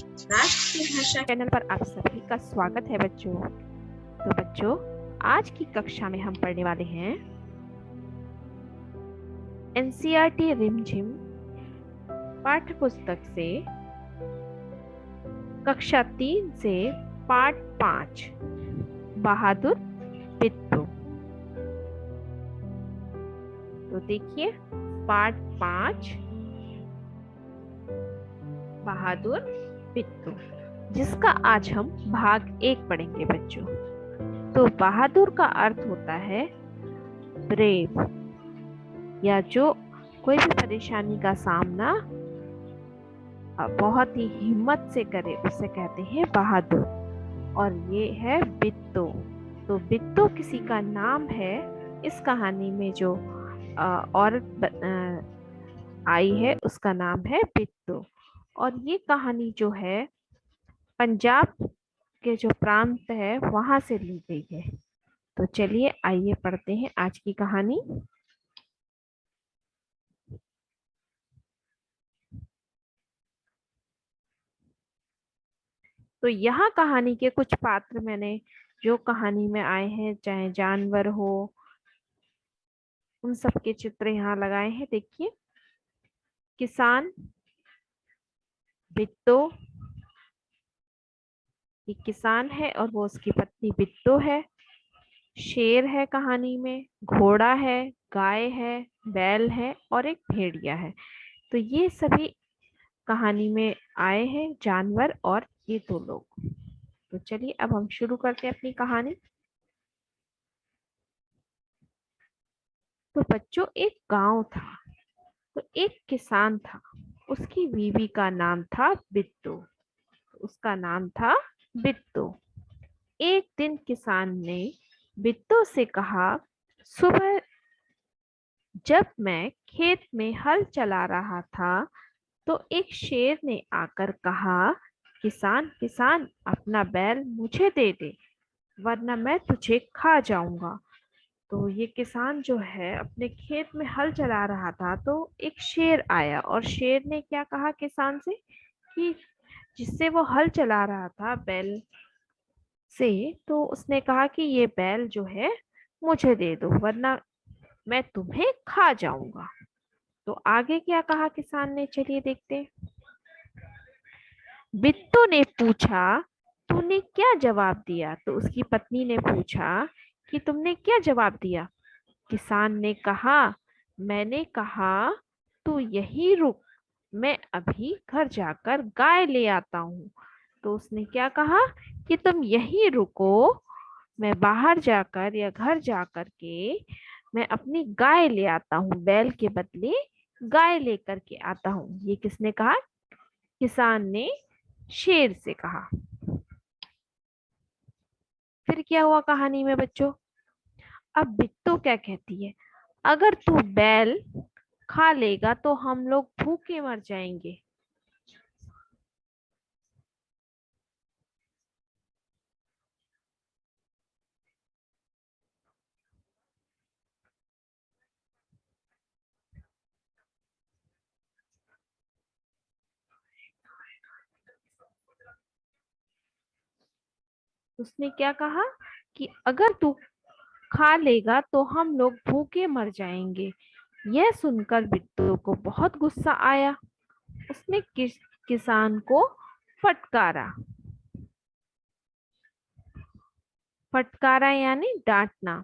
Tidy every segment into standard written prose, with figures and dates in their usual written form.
राष्ट्रीय भाषा चैनल पर आप सभी का स्वागत है बच्चों। तो बच्चों, आज की कक्षा में हम पढ़ने वाले हैं एनसीईआरटी रिमझिम पाठ्य पुस्तक से कक्षा 3 से पाठ 5 बहादुर बिट्टू। तो देखिए पाठ 5 बहादुर बिट्टू, जिसका आज हम भाग 1 पढ़ेंगे बच्चों। तो बहादुर का अर्थ होता है ब्रेव, या जो कोई भी परेशानी का सामना बहुत ही हिम्मत से करे उसे कहते हैं बहादुर। और ये है बिट्टू। तो बिट्टू किसी का नाम है। इस कहानी में जो औरत आई है उसका नाम है बिट्टू। और ये कहानी जो है पंजाब के जो प्रांत है वहां से ली गई है। तो चलिए आइए पढ़ते हैं आज की कहानी। तो यहाँ कहानी के कुछ पात्र मैंने जो कहानी में आए हैं, चाहे जानवर हो, उन सब के चित्र यहाँ लगाए हैं। देखिए, किसान बिट्टू, एक किसान है और वो उसकी पत्नी बिट्टू है। शेर है कहानी में, घोड़ा है, गाय है, बैल है और एक भेड़िया है। तो ये सभी कहानी में आए हैं जानवर और ये दो लोग। तो चलिए अब हम शुरू करते हैं अपनी कहानी। तो बच्चों, एक गांव था। तो एक किसान था, उसकी बीवी का नाम था बिट्टू। उसका नाम था बिट्टू। एक दिन किसान ने बिट्टू से कहा, सुबह जब मैं खेत में हल चला रहा था तो एक शेर ने आकर कहा, किसान किसान अपना बैल मुझे दे दे, वरना मैं तुझे खा जाऊंगा। तो ये किसान जो है अपने खेत में हल चला रहा था, तो एक शेर आया और शेर ने क्या कहा किसान से कि जिससे वो हल चला रहा था बैल से, तो उसने कहा कि ये बैल जो है मुझे दे दो, वरना मैं तुम्हें खा जाऊंगा। तो आगे क्या कहा किसान ने, चलिए देखते हैं। बिट्टू ने पूछा, तूने क्या जवाब दिया? तो उसकी पत्नी ने पूछा कि तुमने क्या जवाब दिया? किसान ने कहा, मैंने कहा तू यही रुक, मैं अभी घर जाकर गाय ले आता हूँ। तो उसने क्या कहा कि तुम यही रुको, मैं बाहर जाकर या घर जाकर के मैं अपनी गाय ले आता हूँ, बैल के बदले गाय लेकर के आता हूँ। ये किसने कहा? किसान ने शेर से कहा। फिर क्या हुआ कहानी में बच्चों? अब बिट्टू क्या कहती है, अगर तू बैल खा लेगा तो हम लोग भूखे मर जाएंगे। उसने क्या कहा कि अगर तू खा लेगा तो हम लोग भूखे मर जाएंगे। यह सुनकर बिट्टू को बहुत गुस्सा आया। उसने किसान को फटकारा। फटकारा यानी डांटना।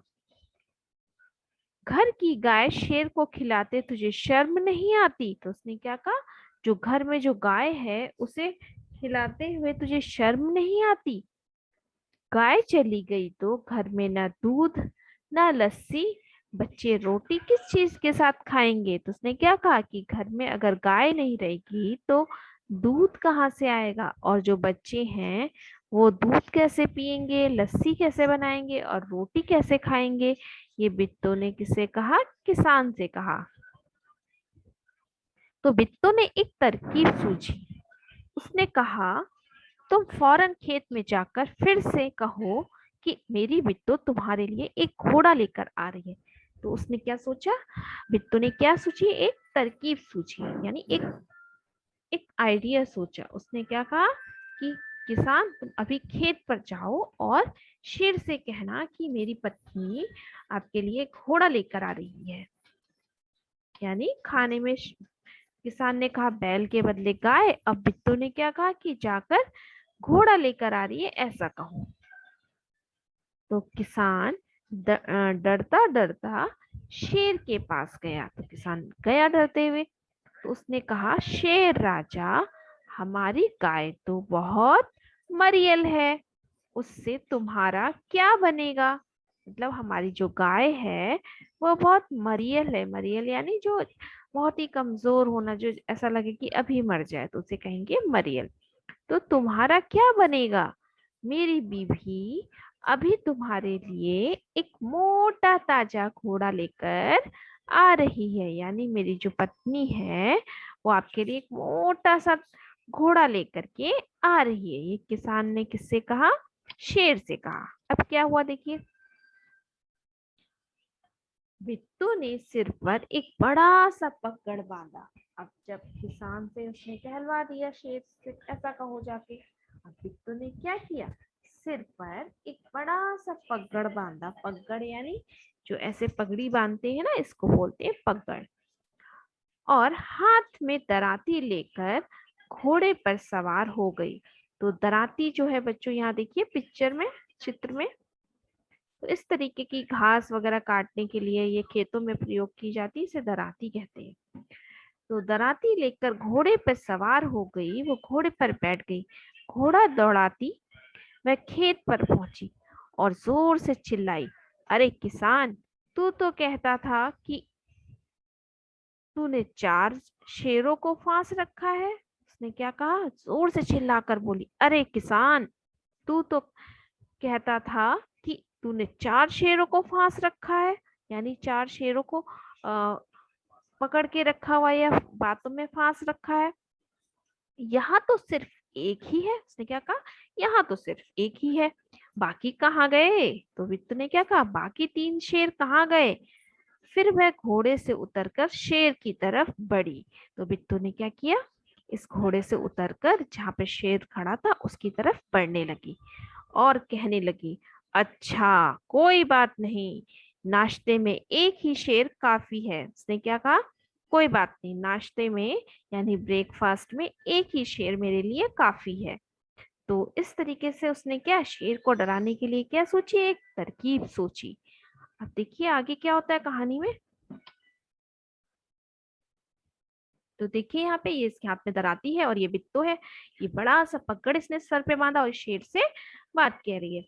घर की गाय शेर को खिलाते तुझे शर्म नहीं आती? तो उसने क्या कहा, जो घर में जो गाय है उसे खिलाते हुए तुझे शर्म नहीं आती? गाय चली गई तो घर में ना दूध ना लस्सी, बच्चे रोटी किस चीज के साथ खाएंगे? तो उसने क्या कहा कि घर में अगर गाय नहीं रहेगी तो दूध कहाँ से आएगा, और जो बच्चे हैं वो दूध कैसे पिएंगे, लस्सी कैसे बनाएंगे और रोटी कैसे खाएंगे? ये बिट्टू ने किसे कहा? किसान से कहा। तो बिट्टू ने एक तरकीब सूझी। उसने कहा, तुम फौरन खेत में जाकर फिर से कहो कि मेरी बिट्टू तुम्हारे लिए एक घोड़ा लेकर आ रही है। तो उसने क्या सोचा, बिट्टू ने क्या सोची, एक तरकीब सूझी, यानी एक एक आइडिया सोचा। उसने क्या कहा कि किसान तुम अभी खेत पर जाओ और शेर से कहना कि मेरी पत्नी आपके लिए घोड़ा लेकर आ रही है। यानी खाने में किसान ने कहा बैल के बदले गाय, अब बिट्टू ने क्या कहा कि जाकर घोड़ा लेकर आ रही है ऐसा कहो। तो किसान डरता डरता शेर के पास गया। तो किसान गया डरते हुए, तो उसने कहा शेर राजा, हमारी गाय तो बहुत मरियल है, उससे तुम्हारा क्या बनेगा। मतलब हमारी जो गाय है वो बहुत मरियल है। मरियल यानी जो बहुत ही कमजोर होना, जो ऐसा लगे कि अभी मर जाए तो उसे कहेंगे मरियल। तो तुम्हारा क्या बनेगा। मेरी बीवी अभी तुम्हारे लिए एक मोटा ताजा घोड़ा लेकर आ रही है। यानी मेरी जो पत्नी है वो आपके लिए एक मोटा सा घोड़ा लेकर के आ रही है। ये किसान ने किससे कहा, शेर से कहा। अब क्या हुआ देखिए, बिट्टू ने सिर पर एक बड़ा सा पकड़ बांधा। अब जब किसान से उसने कहलवा दिया शेर से ऐसा कहो जाके, अब बिट्टू ने क्या किया, सिर पर एक बड़ा सा पगड़ बांधा। पगड़ यानी जो ऐसे पगड़ी बांधते हैं ना, इसको बोलते हैं पगड़। और हाथ में दराती लेकर घोड़े पर सवार हो गई। तो दराती जो है बच्चों, यहाँ देखिए पिक्चर में, चित्र में, तो इस तरीके की घास वगैरह काटने के लिए ये खेतों में प्रयोग की जाती है, इसे दराती कहते हैं। तो दराती लेकर घोड़े पर सवार हो गई, वो घोड़े पर बैठ गई। घोड़ा दौड़ाती वह खेत पर पहुंची और जोर से चिल्लाई, अरे किसान, तू तो कहता था कि तूने 4 शेरों को फांस रखा है। उसने क्या कहा, जोर से चिल्लाकर बोली, अरे किसान, तू तो कहता था कि तूने 4 शेरों को फांस रखा है। यानी 4 शेरों को पकड़ के रखा हुआ या बातों में फांस रखा है। यहाँ तो सिर्फ एक ही है। उसने क्या कहा, यहाँ तो सिर्फ एक ही है, बाकी कहाँ गए। तो बिट्टू ने क्या कहा, बाकी 3 शेर कहाँ गए। फिर वह घोड़े से उतरकर शेर की तरफ बढ़ी। तो बिट्टू ने क्या किया, इस घोड़े से उतरकर जहाँ पे शेर खड़ा था उसकी तरफ बढ़ने लगी और कहने लगी, अच्छा कोई बात नहीं, नाश्ते में एक ही शेर काफी है। उसने क्या कहा, कोई बात नहीं, नाश्ते में यानी ब्रेकफास्ट में एक ही शेर मेरे लिए काफी है। तो इस तरीके से उसने क्या, शेर को डराने के लिए क्या सोची, एक तरकीब सोची। अब देखिए आगे क्या होता है कहानी में। तो देखिए यहाँ पे ये इसके हाथ में दराती है और ये बिट्टू है। ये बड़ा सा पकड़ इसने सर पे बांधा और शेर से बात कह रही है।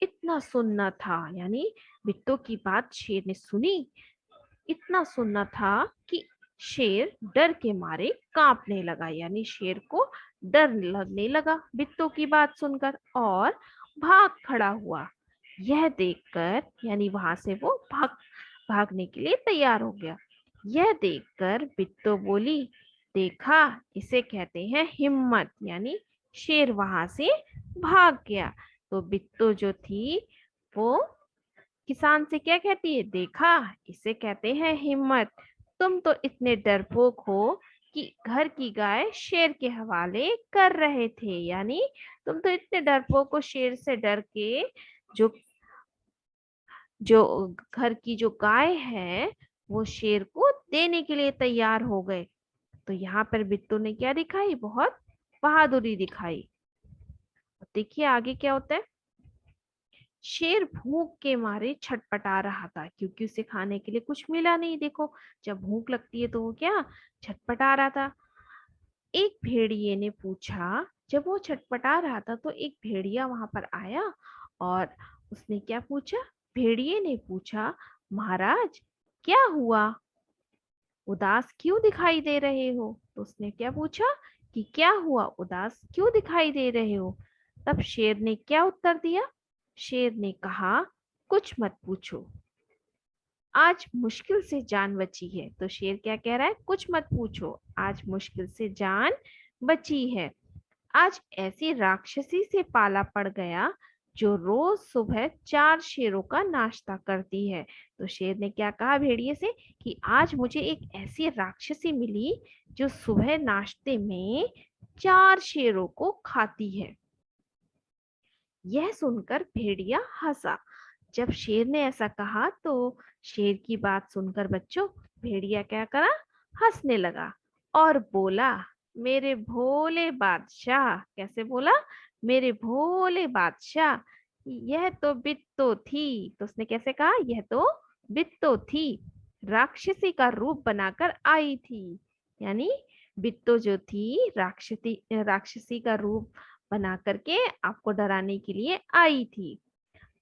इतना सुनना था, यानी बिट्टू की बात शेर ने सुनी। इतना सुनना था कि शेर डर के मारे कांपने लगा। यानी शेर को डर लगने लगा बिट्टू की बात सुनकर और भाग खड़ा हुआ। यह देखकर, यानी वहां से वो भागने के लिए तैयार हो गया। यह देखकर बिट्टू बोली, देखा, इसे कहते हैं हिम्मत। यानी शेर वहां से भाग गया। तो बिट्टू जो थी वो किसान से क्या कहती है, देखा, इसे कहते हैं हिम्मत। तुम तो इतने डरपोक हो कि घर की गाय शेर के हवाले कर रहे थे। यानी तुम तो इतने डरपोक हो, शेर से डर के जो जो घर की जो गाय है वो शेर को देने के लिए तैयार हो गए। तो यहाँ पर बिट्टू ने क्या दिखाई, बहुत बहादुरी दिखाई। देखिए आगे क्या होता है। शेर भूख के मारे छटपटा रहा था क्योंकि उसे खाने के लिए कुछ मिला नहीं। देखो, जब भूख लगती है तो वो क्या, छटपटा रहा था। एक भेड़िए ने पूछा, जब वो छटपटा रहा था तो एक भेड़िया वहां पर आया और उसने क्या पूछा, भेड़िए ने पूछा, महाराज क्या हुआ, उदास क्यों दिखाई दे रहे हो। तो उसने क्या पूछा कि क्या हुआ, उदास क्यों दिखाई दे रहे हो। तब शेर ने क्या उत्तर दिया, शेर ने कहा, कुछ मत पूछो, आज मुश्किल से जान बची है। तो शेर क्या कह रहा है, कुछ मत पूछो, आज मुश्किल से जान बची है। आज ऐसी राक्षसी से पाला पड़ गया जो रोज सुबह 4 शेरों का नाश्ता करती है। तो शेर ने क्या कहा भेड़िए से कि आज मुझे एक ऐसी राक्षसी मिली जो सुबह नाश्ते में 4 शेरों को खाती है। यह सुनकर भेड़िया हंसा। जब शेर ने ऐसा कहा तो शेर की बात सुनकर बच्चों भेड़िया क्या करा, हंसने लगा और बोला, मेरे भोले बादशाह। कैसे बोला, मेरे भोले बादशाह, यह तो बित्तो थी। तो उसने कैसे कहा, यह तो बित्तो थी, राक्षसी का रूप बनाकर आई थी। यानी बित्तो जो थी राक्षसी राक्षसी का रूप बना करके आपको डराने के लिए आई थी।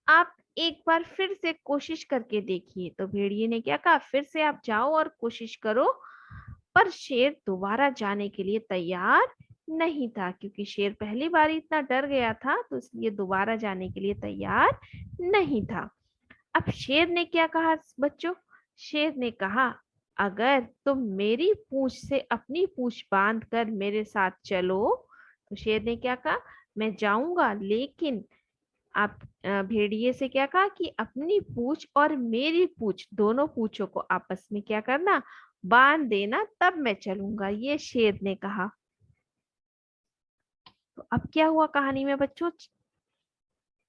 आप एक बार फिर से कोशिश करके देखिए। तो भेड़िए ने क्या कहा, फिर से आप जाओ और कोशिश करो। पर शेर दोबारा जाने के लिए तैयार नहीं था, क्योंकि शेर पहली बार इतना डर गया था तो इसलिए दोबारा जाने के लिए तैयार नहीं था। अब शेर ने क्या कहा बच्चों, शेर ने कहा, अगर तुम मेरी पूंछ से अपनी पूंछ बांध कर मेरे साथ चलो। तो शेर ने क्या कहा, मैं जाऊंगा, लेकिन आप भेड़िए से क्या कहा कि अपनी पूंछ और मेरी पूंछ दोनों पूंछों को आपस में क्या करना, बांध देना, तब मैं चलूंगा, ये शेर ने कहा। तो अब क्या हुआ कहानी में बच्चों,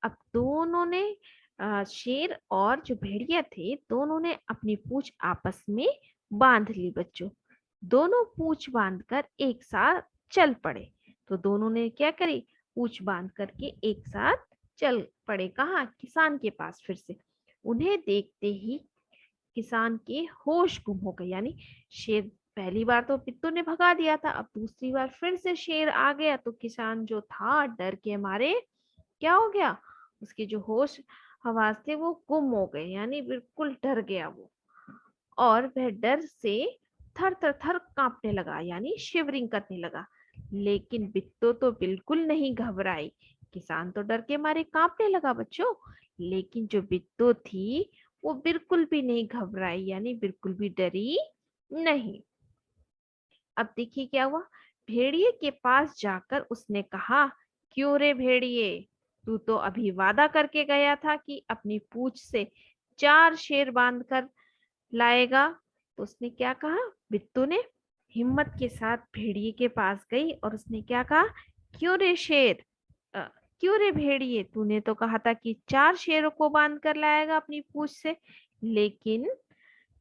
अब दोनों ने शेर और जो भेड़िया थे दोनों ने अपनी पूंछ आपस में बांध ली बच्चों। दोनों पूंछ बांधकर एक साथ चल पड़े। तो दोनों ने क्या करी, पूंछ बांध करके एक साथ चल पड़े। कहाँ, किसान के पास। फिर से उन्हें देखते ही किसान के होश गुम हो गए। यानी शेर पहली बार तो पित्तू ने भगा दिया था, अब दूसरी बार फिर से शेर आ गया तो किसान जो था डर के मारे क्या हो गया, उसके जो होश हवास थे वो गुम हो गए, यानी बिल्कुल डर गया वो। और वह डर से थर थर थर कांपने लगा, यानी शिवरिंग करने लगा। लेकिन बिट्टो तो बिल्कुल नहीं घबराई। किसान तो डर के मारे कांपने लगा बच्चों, लेकिन जो बिट्टो थी वो बिल्कुल भी नहीं घबराई, यानी बिल्कुल भी डरी नहीं। अब देखिए क्या हुआ, भेड़िए के पास जाकर उसने कहा, क्यों रे भेड़िए, तू तो अभी वादा करके गया था कि अपनी पूंछ से 4 शेर बांध कर लाएगा। तो उसने क्या कहा, बिट्टू ने हिम्मत के साथ भेड़िए के पास गई और उसने क्या कहा, क्यों रे शेर, अ, क्यों रे भेड़िए, तूने तो कहा था कि 4 शेरों को बांध कर लाएगा अपनी पूंछ से, लेकिन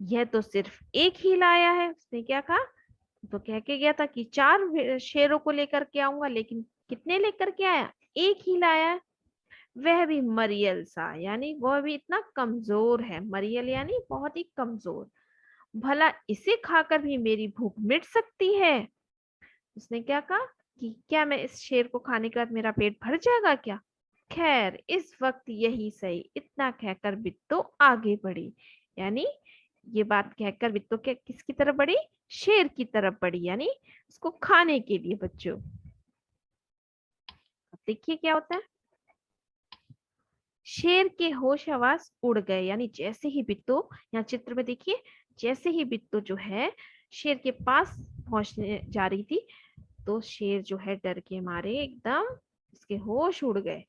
यह तो सिर्फ एक ही लाया है। उसने क्या कहा, तो कह के गया था कि 4 शेरों को लेकर के आऊंगा, लेकिन कितने लेकर के आया, एक ही लाया है, वह भी मरियल सा, यानी वह भी इतना कमजोर है। मरियल यानी बहुत ही कमजोर, भला इसे खाकर भी मेरी भूख मिट सकती है। उसने क्या कहा कि क्या मैं इस शेर को खाने के बाद मेरा पेट भर जाएगा क्या। खैर इस वक्त यही सही, इतना कहकर बिट्टो आगे बढ़ी। यानी ये बात कहकर बिट्टो क्या किसकी तरफ बढ़ी, शेर की तरफ बढ़ी, यानी उसको खाने के लिए बच्चों। अब देखिए क्या होता है, शेर के होश हवास उड़ गए। यानी जैसे ही बिट्टो, यहाँ चित्र में देखिए, जैसे ही बिट्टो जो है शेर के पास पहुंचने जा रही थी तो शेर जो है डर के मारे एकदम उसके होश उड़ गए।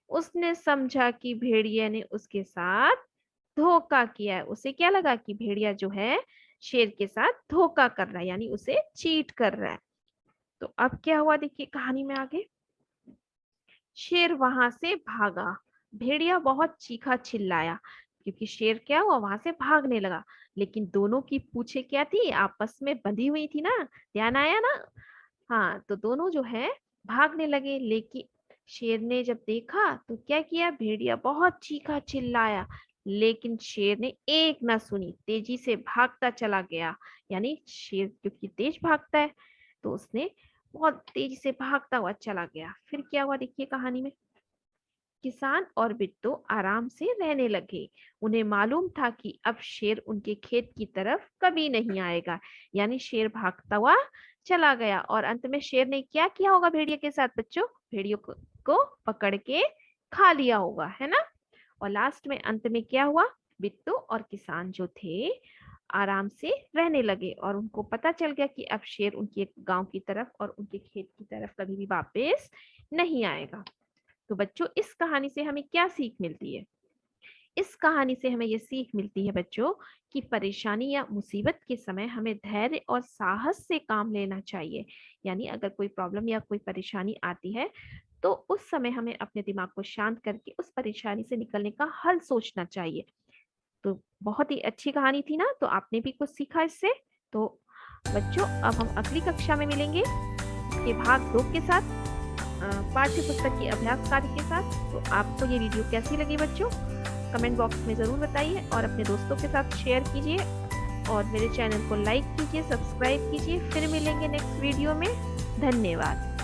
उसने समझा कि भेड़िया ने उसके साथ धोखा किया है। उसे क्या लगा कि भेड़िया जो है शेर के साथ धोखा कर रहा है, यानी उसे चीट कर रहा है। तो अब क्या हुआ देखिए कहानी में आगे, शेर वहां से भागा। भेड़िया बहुत चीखा चिल्लाया, क्योंकि शेर क्या हुआ वहां से भागने लगा। लेकिन दोनों की पूंछें क्या थी, आपस में बंधी हुई थी ना, ध्यान आया ना। हाँ, तो दोनों जो है भागने लगे। लेकिन शेर ने जब देखा तो क्या किया, भेड़िया बहुत चीखा चिल्लाया, लेकिन शेर ने एक ना सुनी, तेजी से भागता चला गया। यानी शेर क्योंकि तेज भागता है तो उसने बहुत तेजी से भागता हुआ चला गया। फिर क्या हुआ देखिए कहानी में, किसान और बिट्टू आराम से रहने लगे। उन्हें मालूम था कि अब शेर उनके खेत की तरफ कभी नहीं आएगा। यानी शेर भागता हुआ चला गया और अंत में शेर ने क्या किया होगा भेड़िया के साथ बच्चों, भेड़ियों को पकड़ के खा लिया होगा, है ना। और लास्ट में अंत में क्या हुआ, बिट्टू और किसान जो थे आराम से रहने लगे और उनको पता चल गया कि अब शेर उनके गांव की तरफ और उनके खेत की तरफ कभी भी वापस नहीं आएगा। तो बच्चों इस कहानी से हमें क्या सीख मिलती है? इस कहानी से हमें ये सीख मिलती है बच्चों कि परेशानी या मुसीबत के समय हमें धैर्य और साहस से काम लेना चाहिए। यानी अगर कोई प्रॉब्लम या कोई परेशानी आती है तो उस समय हमें अपने दिमाग को शांत करके उस परेशानी से निकलने का हल सोचना चाहिए। तो बहुत ही अच्छी कहानी थी ना, तो आपने भी कुछ सीखा इससे। तो बच्चों अब हम अगली कक्षा में मिलेंगे इसके भाग 2 के साथ, पाठ्य पुस्तक की अभ्यास कार्य के साथ। तो आपको ये वीडियो कैसी लगी बच्चों, कमेंट बॉक्स में ज़रूर बताइए और अपने दोस्तों के साथ शेयर कीजिए और मेरे चैनल को लाइक कीजिए, सब्सक्राइब कीजिए। फिर मिलेंगे नेक्स्ट वीडियो में। धन्यवाद।